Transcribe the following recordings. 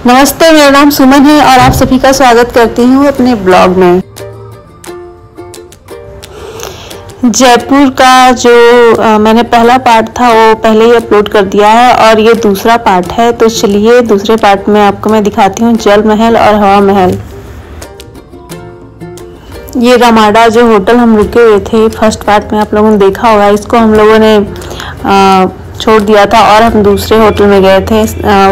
नमस्ते, मेरा नाम सुमन है और आप सभी का स्वागत करती हूँ अपने ब्लॉग में। जयपुर का जो मैंने पहला पार्ट था वो पहले ही अपलोड कर दिया है और ये दूसरा पार्ट है। तो चलिए दूसरे पार्ट में आपको मैं दिखाती हूँ जल महल और हवा महल। ये रमाडा जो होटल हम रुके हुए थे फर्स्ट पार्ट में आप लोगों ने देखा होगा, इसको हम लोगों ने छोड़ दिया था और हम दूसरे होटल में गए थे।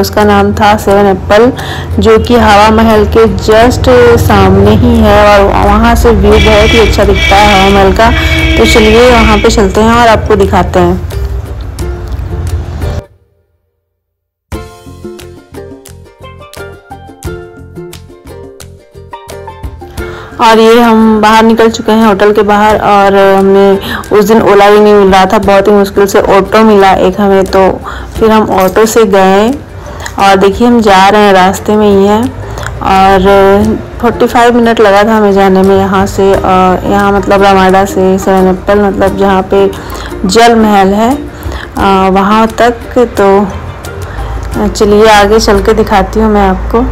उसका नाम था 7 एप्पल, जो कि हवा महल के जस्ट सामने ही है और वहाँ से व्यू बहुत ही अच्छा दिखता है हवा महल का। तो चलिए वहाँ पे चलते हैं और आपको दिखाते हैं। और ये हम बाहर निकल चुके हैं होटल के बाहर और हमने उस दिन ओला भी नहीं मिल रहा था, बहुत ही मुश्किल से ऑटो मिला एक हमें। तो फिर हम ऑटो से गए और देखिए हम जा रहे हैं, रास्ते में ही है और 45 मिनट लगा था हमें जाने में यहाँ से। यहाँ मतलब रमाडा से 7 एप्पल मतलब जहाँ पे जल महल है वहाँ तक। तो चलिए आगे चल के दिखाती हूँ मैं आपको।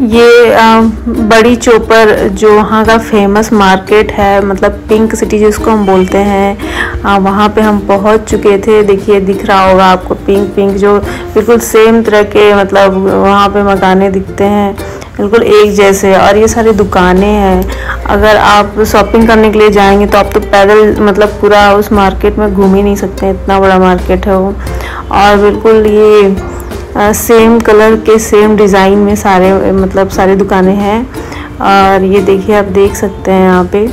ये बड़ी चोपर जो वहाँ का फेमस मार्केट है, मतलब पिंक सिटी जिसको हम बोलते हैं, वहाँ पे हम पहुँच चुके थे। देखिए दिख रहा होगा आपको पिंक पिंक जो बिल्कुल सेम तरह के मतलब वहाँ पे मकाने दिखते हैं बिल्कुल एक जैसे। और ये सारी दुकानें हैं। अगर आप शॉपिंग करने के लिए जाएंगे तो आप तो पैदल मतलब पूरा उस मार्केट में घूम ही नहीं सकते, इतना बड़ा मार्केट है वो। और बिल्कुल ये सेम कलर के सेम डिज़ाइन में सारे मतलब सारी दुकानें हैं। और ये देखिए आप देख सकते हैं यहाँ पे।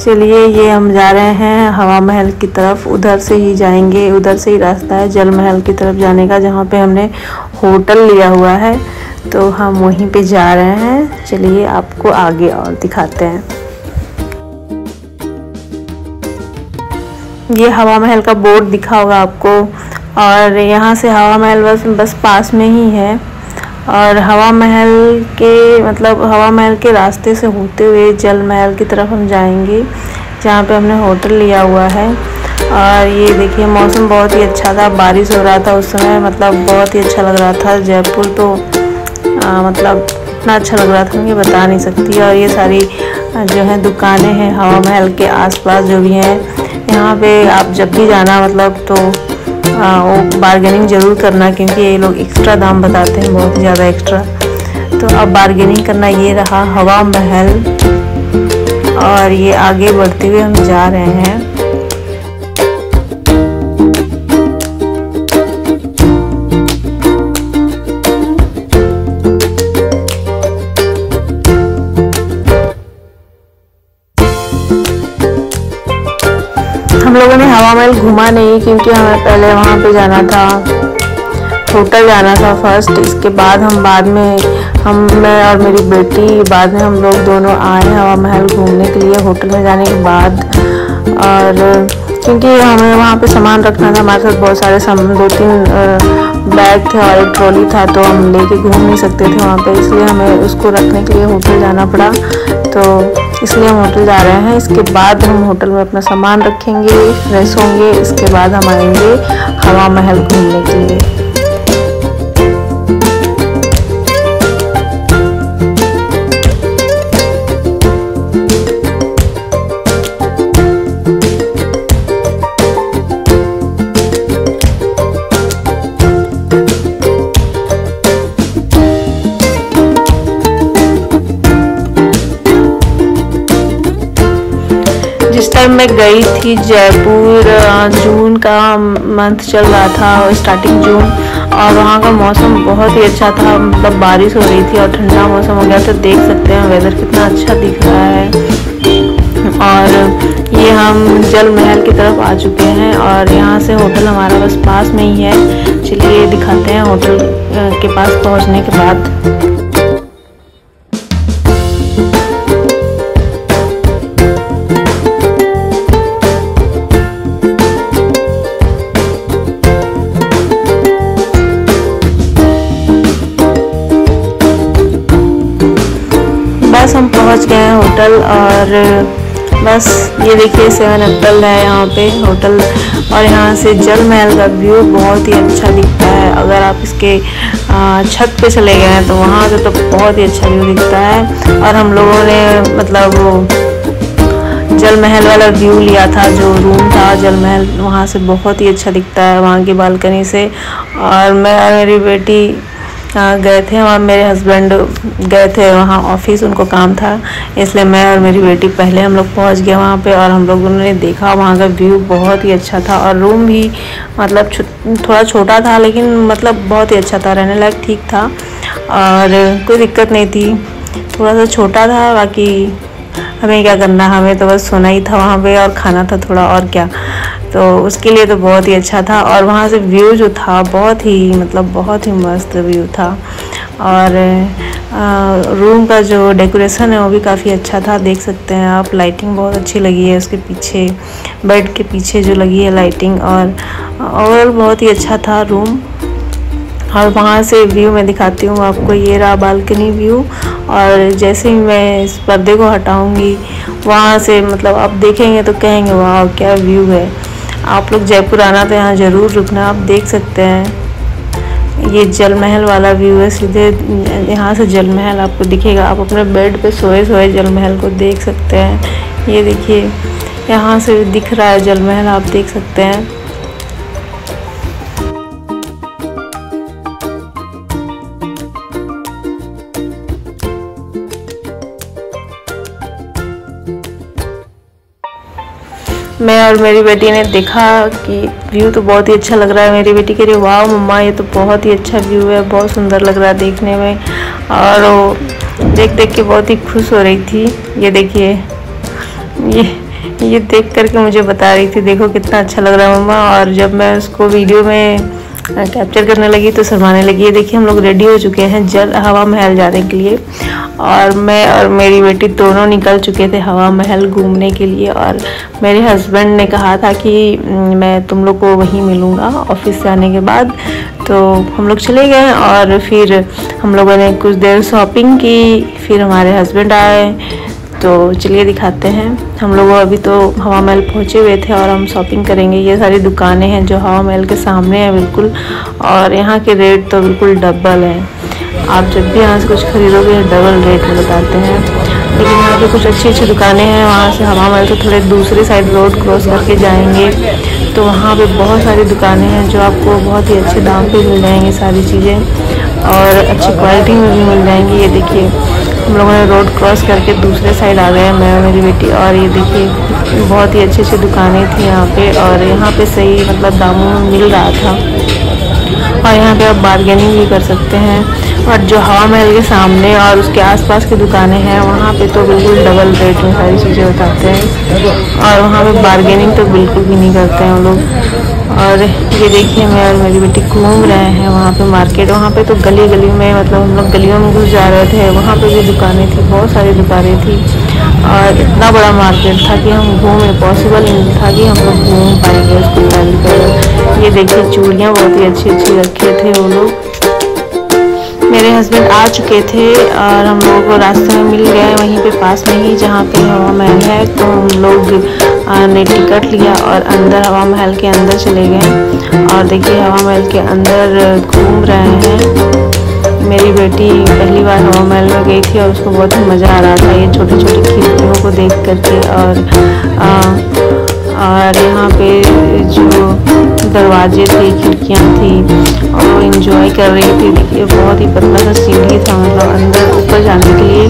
चलिए ये हम जा रहे हैं हवा महल की तरफ, उधर से ही जाएंगे, उधर से ही रास्ता है जल महल की तरफ जाने का, जहाँ पे हमने होटल लिया हुआ है। तो हम वहीं पे जा रहे हैं। चलिए आपको आगे और दिखाते हैं। ये हवा महल का बोर्ड दिखा होगा आपको और यहाँ से हवा महल बस पास में ही है। और हवा महल के मतलब हवा महल के रास्ते से होते हुए जल महल की तरफ हम जाएंगे, जहाँ पे हमने होटल लिया हुआ है। और ये देखिए मौसम बहुत ही अच्छा था, बारिश हो रहा था उस समय, मतलब बहुत ही अच्छा लग रहा था। जयपुर तो मतलब इतना अच्छा लग रहा था मैं बता नहीं सकती। और ये सारी जो है दुकानें हैं हवा महल के आसपास जो भी हैं, यहाँ पे आप जब भी जाना मतलब तो वो बार्गेनिंग ज़रूर करना, क्योंकि ये लोग एक्स्ट्रा दाम बताते हैं, बहुत ही ज़्यादा एक्स्ट्रा। तो अब बार्गेनिंग करना। ये रहा हवा महल और ये आगे बढ़ते हुए हम जा रहे हैं। हम लोगों ने हवा महल घूमा नहीं, क्योंकि हमें पहले वहाँ पे जाना था, होटल जाना था फर्स्ट। इसके बाद हम मैं और मेरी बेटी बाद में हम लोग दोनों आए हवा महल घूमने के लिए होटल में जाने के बाद। और क्योंकि हमें वहाँ पे सामान रखना था, हमारे साथ बहुत सारे 2-3 बैग थे और एक ट्रॉली था, तो हम लेके घूम नहीं सकते थे वहाँ पे, इसलिए हमें उसको रखने के लिए होटल जाना पड़ा। तो इसलिए हम होटल जा रहे हैं। इसके बाद हम होटल में अपना सामान रखेंगे, फ्रेश होंगे, इसके बाद हम आएंगे हवा महल घूमने के लिए। जिस टाइम मैं गई थी जयपुर, जून का मंथ चल रहा था, स्टार्टिंग जून, और वहाँ का मौसम बहुत ही अच्छा था, मतलब बारिश हो रही थी और ठंडा मौसम हो गया। तो देख सकते हैं वेदर कितना अच्छा दिख रहा है। और ये हम जल महल की तरफ आ चुके हैं और यहाँ से होटल हमारा बस पास में ही है। चलिए दिखाते हैं होटल के पास पहुँचने के बाद। बस हम पहुंच गए हैं होटल और बस ये देखिए 7 एप्पल है यहाँ पे होटल। और यहाँ से जल महल का व्यू बहुत ही अच्छा दिखता है। अगर आप इसके छत पे चले गए हैं तो वहाँ से तो बहुत ही अच्छा व्यू दिखता है। और हम लोगों ने मतलब वो जल महल वाला व्यू लिया था, जो रूम था जल महल, वहाँ से बहुत ही अच्छा दिखता है वहाँ की बालकनी से। और मैं और मेरी बेटी गए थे और मेरे हस्बैंड गए थे वहाँ ऑफिस, उनको काम था, इसलिए मैं और मेरी बेटी पहले हम लोग पहुँच गए वहाँ पे। और हम लोगों ने देखा वहाँ का व्यू बहुत ही अच्छा था और रूम भी मतलब थोड़ा छोटा था लेकिन मतलब बहुत ही अच्छा था, रहने लायक ठीक था और कोई दिक्कत नहीं थी। थोड़ा सा छोटा था, बाकी हमें क्या करना, हमें तो बस सोना ही था वहाँ पे और खाना था थोड़ा, और क्या। तो उसके लिए तो बहुत ही अच्छा था। और वहाँ से व्यू जो था बहुत ही मतलब बहुत ही मस्त व्यू था। और रूम का जो डेकोरेशन है वो भी काफ़ी अच्छा था, देख सकते हैं आप। लाइटिंग बहुत अच्छी लगी है उसके पीछे, बेड के पीछे जो लगी है लाइटिंग। और ओवरऑल बहुत ही अच्छा था रूम। और वहाँ से व्यू मैं दिखाती हूँ आपको, ये रहा बालकनी व्यू। और जैसे ही मैं इस पर्दे को हटाऊँगी वहाँ से मतलब आप देखेंगे तो कहेंगे वाह क्या व्यू है। आप लोग जयपुर आना तो यहाँ ज़रूर रुकना। आप देख सकते हैं ये जल महल वाला व्यू है, सीधे यहाँ से जल महल आपको दिखेगा। आप अपने बेड पे सोए सोए जल महल को देख सकते हैं। ये देखिए यहाँ से दिख रहा है जल महल, आप देख सकते हैं। मैं और मेरी बेटी ने देखा कि व्यू तो बहुत ही अच्छा लग रहा है। मेरी बेटी कह रही वाह मम्मा ये तो बहुत ही अच्छा व्यू है, बहुत सुंदर लग रहा है देखने में। और वो देख देख के बहुत ही खुश हो रही थी। ये देखिए ये देख करके मुझे बता रही थी देखो कितना अच्छा लग रहा है मम्मा। और जब मैं उसको वीडियो में कैप्चर करने लगी तो शर्माने लगी। ये देखिए हम लोग रेडी हो चुके हैं जल हवा महल जाने के लिए। और मैं और मेरी बेटी दोनों निकल चुके थे हवा महल घूमने के लिए। और मेरे हस्बैंड ने कहा था कि मैं तुम लोग को वहीं मिलूँगा ऑफिस से आने के बाद। तो हम लोग चले गए और फिर हम लोगों ने कुछ देर शॉपिंग की, फिर हमारे हस्बैंड आए। तो चलिए दिखाते हैं। हम लोग अभी तो हवा महल पहुँचे हुए थे और हम शॉपिंग करेंगे। ये सारी दुकानें हैं जो हवा महल के सामने है बिल्कुल, और यहाँ के रेट तो बिल्कुल डबल है। आप जब भी यहाँ से कुछ खरीदोगे डबल रेट में बताते हैं। लेकिन यहाँ पे कुछ अच्छी अच्छी दुकानें हैं। वहाँ से हवा महल से थोड़े दूसरी साइड रोड क्रॉस करके जाएंगे तो वहाँ पे बहुत सारी दुकानें हैं जो आपको बहुत ही अच्छे दाम पे मिल जाएंगी सारी चीज़ें, और अच्छी क्वालिटी में भी मिल जाएंगी। ये देखिए हम लोगों ने रोड क्रॉस करके दूसरे साइड आ गए, मैं और मेरी बेटी। और ये देखिए बहुत ही अच्छी अच्छी दुकानें थी यहाँ पे, और यहाँ पे सही मतलब दामों में मिल रहा था। और यहाँ पे आप बार्गेनिंग भी कर सकते हैं। और जो हवा महल के सामने और उसके आसपास की दुकानें हैं वहाँ पे तो बिल्कुल डबल रेट में सारी चीज़ें बताते हैं, और वहाँ पे बार्गेनिंग तो बिल्कुल भी नहीं करते हैं हम लोग। और ये देखिए मैं और मेरी बेटी घूम रहे हैं वहाँ पे मार्केट। वहाँ पे तो गली गली में मतलब हम लोग गलियों में घुस जा रहे थे। वहाँ पे भी दुकानें थी, बहुत सारी दुकानें थी, और इतना बड़ा मार्केट था कि हम घूमे, पॉसिबल नहीं था कि हम लोग घूम पाएंगे उसको पहले कर। ये देखिए चूड़ियाँ बहुत ही अच्छी अच्छी रखे थे वो लोग। मेरे हस्बैंड आ चुके थे और हम लोग रास्ते में मिल गए वहीं पे पास में ही जहाँ पे हवा महल है। तो हम लोग ने टिकट लिया और अंदर हवा महल के अंदर चले गए। और देखिए हवा महल के अंदर घूम रहे हैं। मेरी बेटी पहली बार हवा महल में गई थी और उसको बहुत ही मज़ा आ रहा था ये छोटी छोटी खिड़कियों को देख करके। और यहाँ पे जो दरवाजे थे, खिड़कियाँ थी, और वो इंजॉय कर रही थी। देखिए बहुत ही पतला सा सीढ़ी था मतलब अंदर ऊपर जाने के लिए।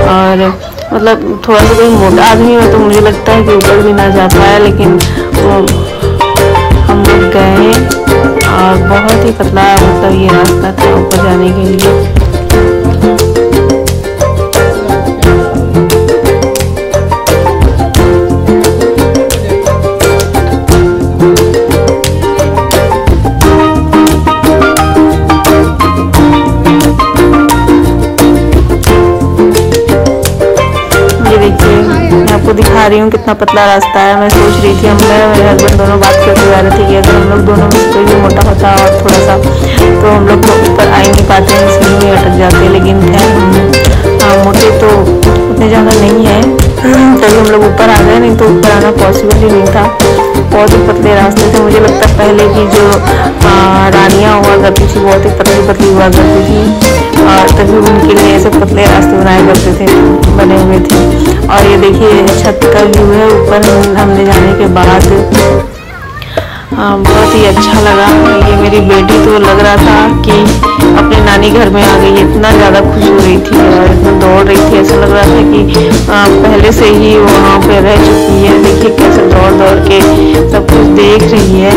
और मतलब थोड़ा सा कोई मोटा आदमी हो तो मुझे लगता है कि ऊपर भी ना जा पाया, लेकिन वो हम लोग गए और बहुत ही पतला मतलब ये रास्ता था ऊपर जाने के लिए। रही हूँ कितना पतला रास्ता है। मैं सोच रही थी, मेरे हस्बैंड दोनों बात करते जा रहे थे कि अगर हम लोग दोनों में से कोई भी मोटा होता और थोड़ा सा तो हम लोग ऊपर आ ही नहीं पाते हैं, इसलिए में अटक जाते हैं। लेकिन खैर हम मोटे तो उतने ज़्यादा नहीं है, तभी हम लोग ऊपर आ गए, नहीं तो ऊपर आना पॉसिबल ही नहीं था। बहुत ही पतले रास्ते थे। मुझे लगता है पहले की जो रानियाँ हुआ करती थी बहुत ही पतली पतली हुआ करती थी, और तभी उनके लिए ऐसे पतले रास्ते बनाए करते थे, बने हुए थे। और ये देखिए छत का व्यू है ऊपर हमने जाने के बाद। बहुत ही अच्छा लगा। ये मेरी बेटी तो लग रहा था कि अपने नानी घर में आ गई, इतना ज़्यादा खुश हो रही थी और इतना दौड़ रही थी, ऐसा लग रहा था कि पहले से ही वहाँ पे रह चुकी है। देखिए कैसे दौड़ दौड़ के सब कुछ देख रही है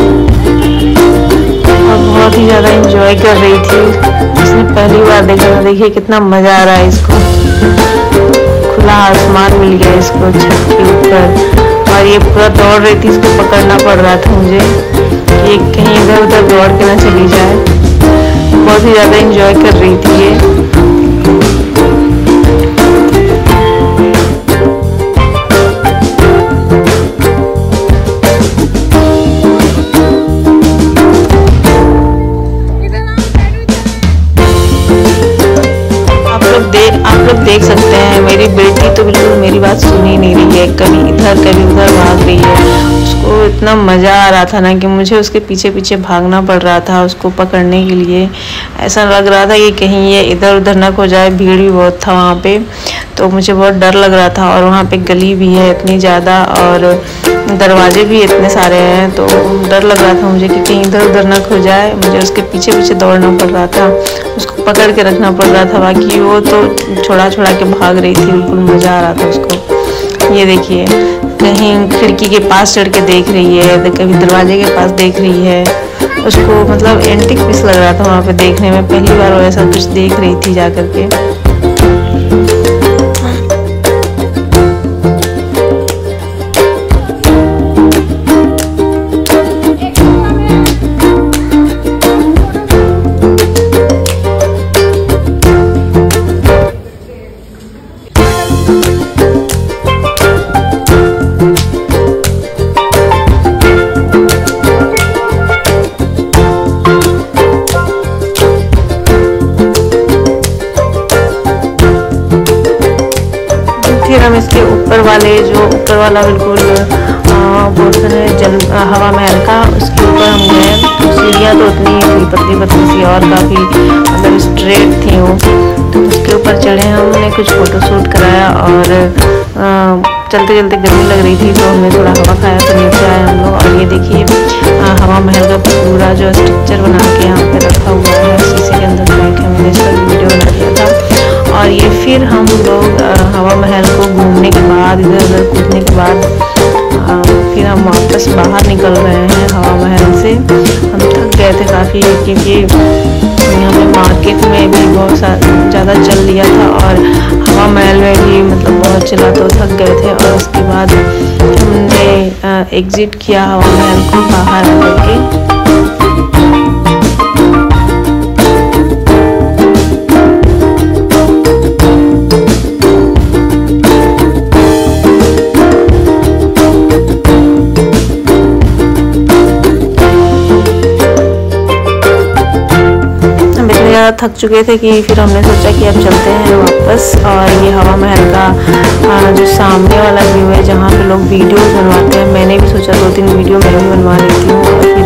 और बहुत ही ज़्यादा एंजॉय कर रही थी। उसने पहली बार देखा था। देखिए कितना मज़ा आ रहा है इसको, खुला आसमान मिल गया इसको छत के ऊपर, और ये पूरा दौड़ रही थी, इसको पकड़ना पड़ रहा था मुझे कि कहीं इधर उधर दौड़ के ना चली जाए। बहुत ही ज़्यादा एंजॉय कर रही थी ये। आप लोग देख सकते हैं मेरी बेटी तो बिल्कुल मेरी बात सुन ही नहीं रही है, कभी इधर कभी उधर भाग रही है। उसको इतना मज़ा आ रहा था ना कि मुझे उसके पीछे पीछे भागना पड़ रहा था उसको पकड़ने के लिए। ऐसा लग रहा था कि कहीं ये इधर उधर ना खो जाए, भीड़ भी बहुत था वहाँ पे, तो मुझे बहुत डर लग रहा था। और वहाँ पे गली भी है इतनी ज़्यादा और दरवाजे भी इतने सारे हैं, तो डर लग रहा था मुझे कि कहीं इधर उधर ना खो जाए। मुझे उसके पीछे पीछे दौड़ना पड़ रहा था, उसको पकड़ के रखना पड़ रहा था। बाकी वो तो छोड़ा छोड़ा के भाग रही थी, बिल्कुल मज़ा आ रहा था उसको। ये देखिए कहीं खिड़की के पास चढ़ के देख रही है, कभी दरवाजे के पास देख रही है। उसको मतलब एंटिक पीस लग रहा था वहाँ पे देखने में, पहली बार वो ऐसा कुछ देख रही थी जा करके। फिर हम इसके ऊपर वाला बिल्कुल पोर्शन है जल हवा महल का, उसके ऊपर हम गए। सीढ़ियाँ तो उतनी थी पतली पतली सी और काफ़ी मतलब स्ट्रेट थी वो, तो उसके ऊपर चढ़े। हमने कुछ फ़ोटो शूट कराया और चलते चलते गर्मी लग रही थी तो हमने थोड़ा हवा खाया, तो नीचे आए हम लोग। और ये देखिए हवा महल का पूरा जो स्ट्रक्चर बना के यहाँ पे रखा हुआ है, शीशे के अंदर बैठ के मैंने इसका वीडियो बना दिया था। और ये फिर हम लोग हवा महल को घूमने के बाद, इधर उधर कूदने के बाद फिर हम वापस बाहर निकल रहे हैं हवा महल से। हम थक गए थे काफ़ी, क्योंकि हमें मार्केट में भी बहुत ज़्यादा चल लिया था और हवा महल में भी मतलब बहुत चला, तो थक गए थे। और उसके बाद हमने एग्ज़िट किया हवा महल को बाहर आकर के। थक चुके थे कि फिर हमने सोचा कि अब चलते हैं वापस। और ये हवा महल का जो सामने वाला व्यू है जहाँ पे लोग वीडियोस बनवाते हैं, मैंने भी सोचा 2-3 वीडियो मैं भी बनवा लेती हूँ। और फिर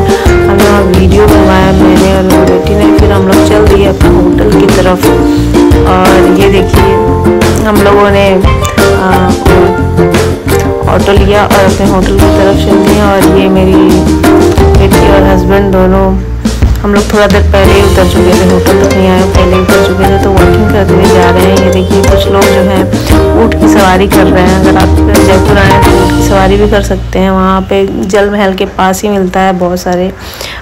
हमने वहाँ वीडियो बनवाया मैंने और मेरी बेटी ने। फिर हम लोग चल दिए अपने होटल की तरफ। और ये देखिए हम लोगों ने ऑटो लिया और अपने होटल की तरफ चल दिए। और ये मेरी बेटी और हस्बैंड दोनों, हम लोग थोड़ा देर पहले ही उतर चुके थे, होटल तक नहीं आए, पहले ही उतर चुके थे, तो वॉकिंग करते हुए जा रहे हैं। ये देखिए कुछ लोग जो हैं ऊँट की सवारी कर रहे हैं। अगर आप जयपुर आए तो ऊँट की सवारी भी कर सकते हैं। वहाँ पे जल महल के पास ही मिलता है, बहुत सारे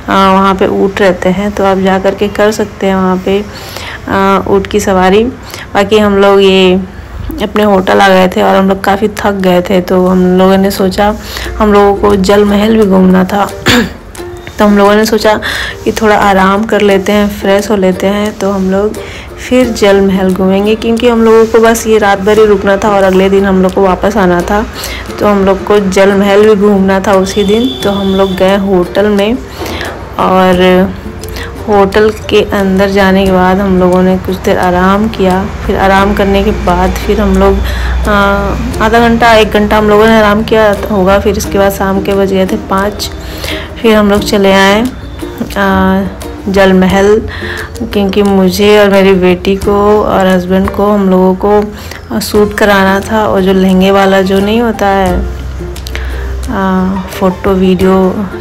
वहाँ पे ऊँट रहते हैं, तो आप जा कर के कर सकते हैं वहाँ पे ऊँट की सवारी। बाकी हम लोग ये अपने होटल आ गए थे और हम लोग काफ़ी थक गए थे, तो हम लोगों ने सोचा, हम लोगों को जल महल भी घूमना था तो हम लोगों ने सोचा कि थोड़ा आराम कर लेते हैं, फ्रेश हो लेते हैं। तो हम लोग फिर जल महल घूमेंगे, क्योंकि हम लोगों को बस ये रात भर ही रुकना था और अगले दिन हम लोग को वापस आना था। तो हम लोग को जल महल भी घूमना था उसी दिन। तो हम लोग गए होटल में, और होटल के अंदर जाने के बाद हम लोगों ने कुछ देर आराम किया। फिर आराम करने के बाद फिर हम लोग आधा घंटा 1 घंटा हम लोगों ने आराम किया होगा। फिर इसके बाद शाम के बज गए थे 5। फिर हम लोग चले आए जल महल, क्योंकि मुझे और मेरी बेटी को और हस्बैंड को हम लोगों को शूट कराना था। और जो लहंगे वाला जो नहीं होता है फ़ोटो वीडियो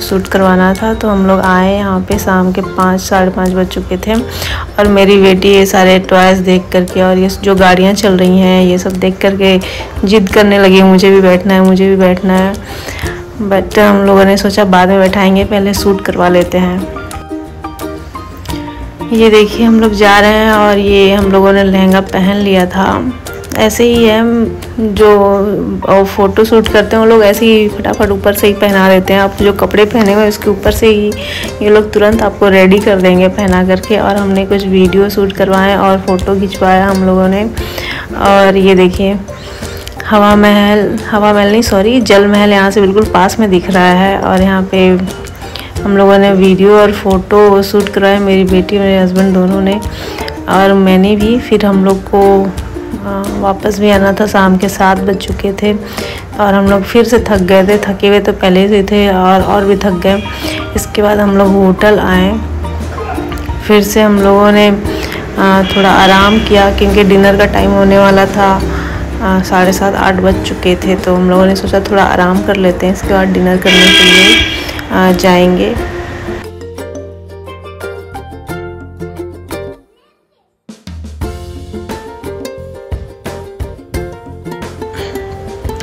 शूट करवाना था। तो हम लोग आए यहाँ पे शाम के 5 साढ़े 5 बज चुके थे। और मेरी बेटी ये सारे टॉयज़ देख करके और ये जो गाड़ियाँ चल रही हैं ये सब देख करके जिद करने लगी, मुझे भी बैठना है, मुझे भी बैठना है। बट हम लोगों ने सोचा बाद में बैठाएंगे, पहले शूट करवा लेते हैं। ये देखिए हम लोग जा रहे हैं, और ये हम लोगों ने लहंगा पहन लिया था। ऐसे ही है जो फ़ोटो शूट करते हैं वो लोग ऐसे ही फटाफट ऊपर से ही पहना देते हैं। आप जो कपड़े पहने हुए उसके ऊपर से ही ये लोग तुरंत आपको रेडी कर देंगे पहना करके। और हमने कुछ वीडियो शूट करवाए और फ़ोटो खिंचवाया हम लोगों ने। और ये देखिए हवा महल नहीं सॉरी जल महल यहाँ से बिल्कुल पास में दिख रहा है। और यहाँ पे हम लोगों ने वीडियो और फ़ोटो शूट करवाया, मेरी बेटी और मेरे हस्बैंड दोनों ने, और मैंने भी। फिर हम लोग को वापस भी आना था, शाम के 7 बज चुके थे। और हम लोग फिर से थक गए थे, थके हुए तो पहले से थे और भी थक गए। इसके बाद हम लोग होटल आए। फिर से हम लोगों ने थोड़ा आराम किया, क्योंकि डिनर का टाइम होने वाला था। 7:30 8 बज चुके थे। तो हम लोगों ने सोचा थोड़ा आराम कर लेते हैं, इसके बाद डिनर करने के लिए जाएंगे।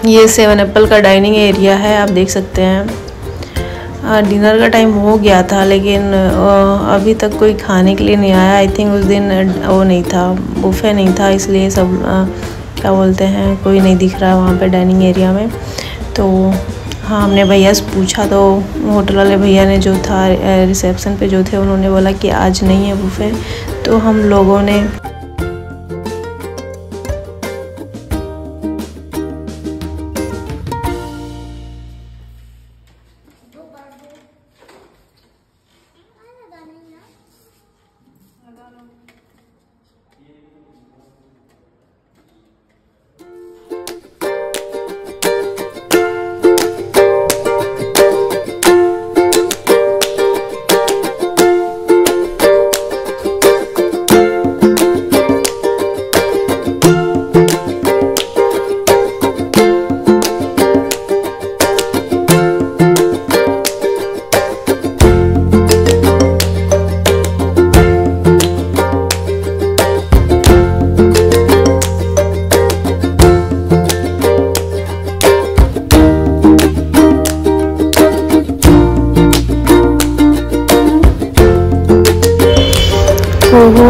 ये 7 एप्पल का डाइनिंग एरिया है, आप देख सकते हैं। डिनर का टाइम हो गया था, लेकिन अभी तक कोई खाने के लिए नहीं आया। आई थिंक उस दिन वो नहीं था, बुफे नहीं था, इसलिए सब क्या बोलते हैं कोई नहीं दिख रहा वहाँ पे डाइनिंग एरिया में। तो हाँ, हमने भैया से पूछा तो होटल वाले भैया ने जो था रिसेप्शन पे जो थे उन्होंने बोला कि आज नहीं है बुफे। तो हम लोगों ने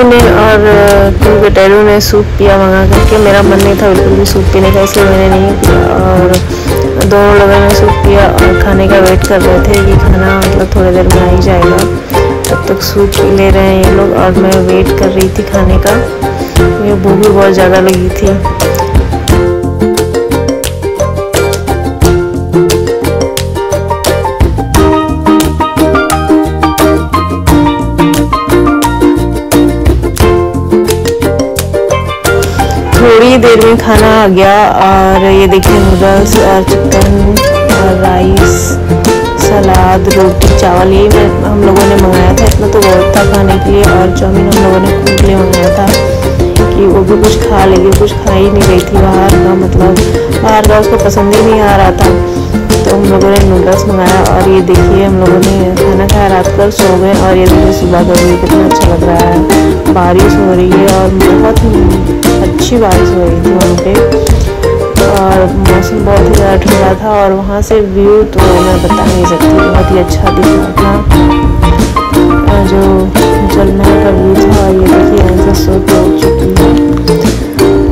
ने और बेटेरू ने सूप पिया मंगा करके। मेरा मन नहीं था बिल्कुल भी सूप पीने का, इसलिए मैंने नहीं पिया। और दोनों लोगों ने सूप पिया और खाने का वेट कर रहे थे कि खाना मतलब थोड़ी देर में आ ही जाएगा। तब तक सूप पी ले रहे हैं ये लोग और मैं वेट कर रही थी खाने का। मुझे भूख भी बहुत ज़्यादा लगी थी। थोड़ी देर में खाना आ गया और ये देखिए नूडल्स और चिकन और राइस, सलाद, रोटी, चावल ये हम लोगों ने मंगाया था। इतना तो बहुत था खाने के लिए। और चाउमीन हम लोगों ने खुद के लिए मंगाया था कि वो भी कुछ खा लेगी। कुछ खा ही नहीं रही थी बाहर का, मतलब बाहर का उसको पसंद ही नहीं आ रहा था। तो हम लोगों ने नूडल्स मंगाया और ये देखिए हम लोगों ने खाना खाया, रात को सो गए। और ये देखिए सुबह का व्यू कितना अच्छा लग रहा है। बारिश हो रही है और बहुत ही अच्छी बारिश हो रही थी वहाँ पे और मौसम बहुत ही ज़्यादा ठंडा था। और वहाँ से व्यू तो मैं बता नहीं सकती, बहुत ही अच्छा दिख रहा था। जो जल महल का व्यू था। ये देखिए ऐसा सो के उठ चुकी है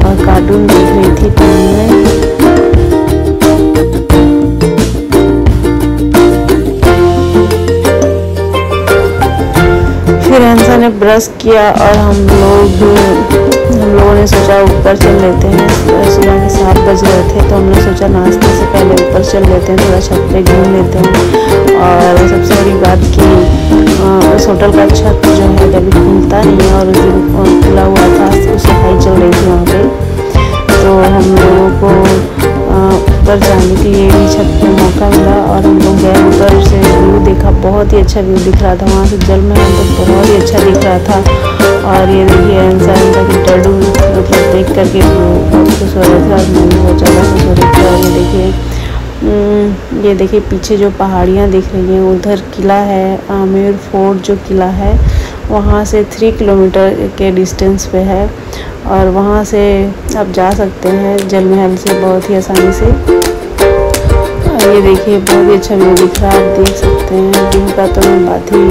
और कार्टून देख रही थी टीवी में। फिर हंसा ने ब्रश किया और हम लोगों ने सोचा ऊपर चल लेते हैं। सुबह के 7 बज रहे थे तो हमने सोचा नाश्ते से पहले ऊपर चल लेते हैं, थोड़ा छत पे घूम लेते हैं। और सबसे बड़ी बात कि उस होटल का छत जो है कभी खुलता नहीं है और उस दिन खुला हुआ था, सफाई चल रही थी वहाँ पे। तो हम लोगों को ऊपर जाने के लिए भी छत पे मौका मिला और हम लोग गए ऊपर से व्यू देखा। बहुत ही अच्छा व्यू दिख रहा था वहाँ से, जल महल तो बहुत ही अच्छा दिख रहा था। और ये देखिए इंसान का इंटरव्यू मतलब देख करके बहुत खुश हो रहे थे और मैं भी बहुत ज़्यादा खुश हो रही थी। और ये देखिए पीछे जो पहाड़ियाँ दिख रही हैं उधर किला है, आमेर फोर्ट जो किला है वहाँ से 3 किलोमीटर के डिस्टेंस पे है और वहाँ से आप जा सकते हैं जल महल से बहुत ही आसानी से। और ये देखिए बहुत ही अच्छा व्यू दिख रहा है, आप देख सकते हैं। व्यू का तो मैं बात ही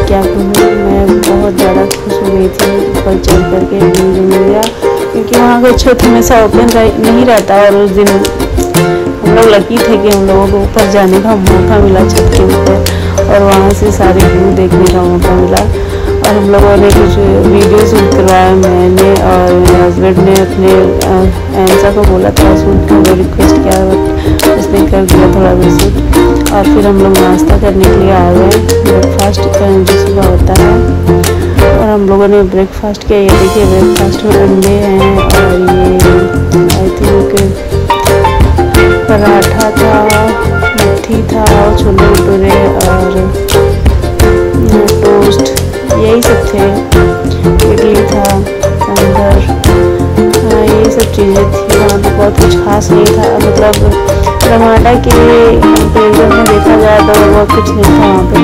क्या कहूँ, मैं बहुत ज़्यादा खुश हो गई थी ऊपर चढ़ करके व्यू जो मिल गया, क्योंकि वहाँ का छत हमेशा ओपन नहीं रहता। और उस दिन हम लोग लकी थे कि हम लोगों को ऊपर जाने का मौका मिला छत के ऊपर और वहाँ से सारे व्यू देखने का मौका मिला। और हम लोगों ने कुछ वीडियो शूट करवाया, मैंने और मेरे हस्बैंड ने अपने एंसा को बोला थोड़ा शूट करने रिक्वेस्ट किया, बट उसने कर दिया थोड़ा भी शूट। और फिर हम लोग नाश्ता करने के लिए आ गए, ब्रेकफास्ट जो सुबह होता है। और हम लोगों ने ब्रेकफास्ट किया। ये देखिए ब्रेकफास्ट में अंडे हैं और ये आई थिंक पराठा था, मट्ठी था, छोले भटूरे और टोस्ट, यही सब थे। इडली था, सांभर, यही सब चीज़ें थी। वहाँ पर बहुत कुछ खास नहीं था, मतलब टमाटर के पेड़ में देखा जाए तो बहुत कुछ नहीं था वहाँ पे।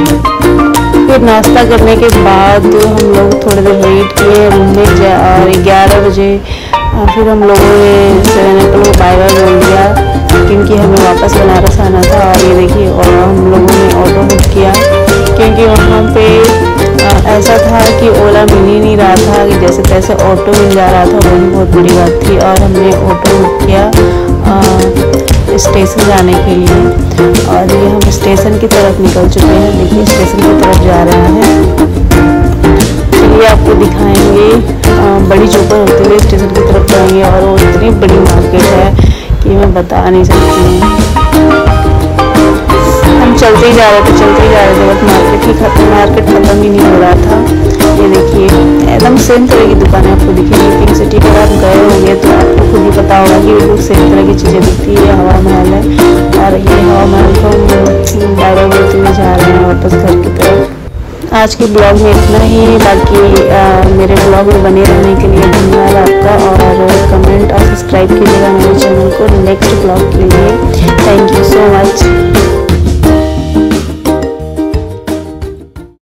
फिर नाश्ता करने के बाद हम लोग थोड़ी देर वेट किए रूम में और 11 बजे फिर हम लोगों ने 7 April को बाय बाय बोल दिया, क्योंकि हमें वापस बनारस आना था। और ये देखिए और हम लोगों ने ऑटो बुक किया, क्योंकि वहाँ पे ऐसा था कि ओला मिल ही नहीं रहा था, कि जैसे तैसे ऑटो मिल जा रहा था, वही बहुत बड़ी बात थी। और हमने ऑटो बुक किया स्टेशन जाने के लिए। और ये हम स्टेशन की तरफ निकल चुके हैं, देखिए स्टेशन की तरफ जा रहे हैं। चलिए आपको दिखाएंगे, बड़ी चौपर होते हुए स्टेशन की तरफ जाएंगे। और वो इतनी बड़ी मार्केट है कि मैं बता नहीं सकती हूँ। हम चलते ही जा रहे थे बट मार्केट ख़त्म ही नहीं हो रहा था। ये देखिए एकदम सेम तरह की दुकानें आपको दिखेंगी। पिंक सिटी पर आप गए होंगे तो आपको खुद ही पता होगा कि बिल्कुल सेम तरह की चीज़ें दिखती है। हवा महल है और ये हवा महल को हम बाय बाय बोलते हुए जा रहे हैं वापस घर की तरफ। आज के ब्लॉग में इतना ही। बाकी मेरे ब्लॉग में बने रहने के लिए धन्यवाद आपका, और कमेंट और सब्सक्राइब कीजिएगा मेरे चैनल को नेक्स्ट ब्लॉग के लिए। Thank you so much.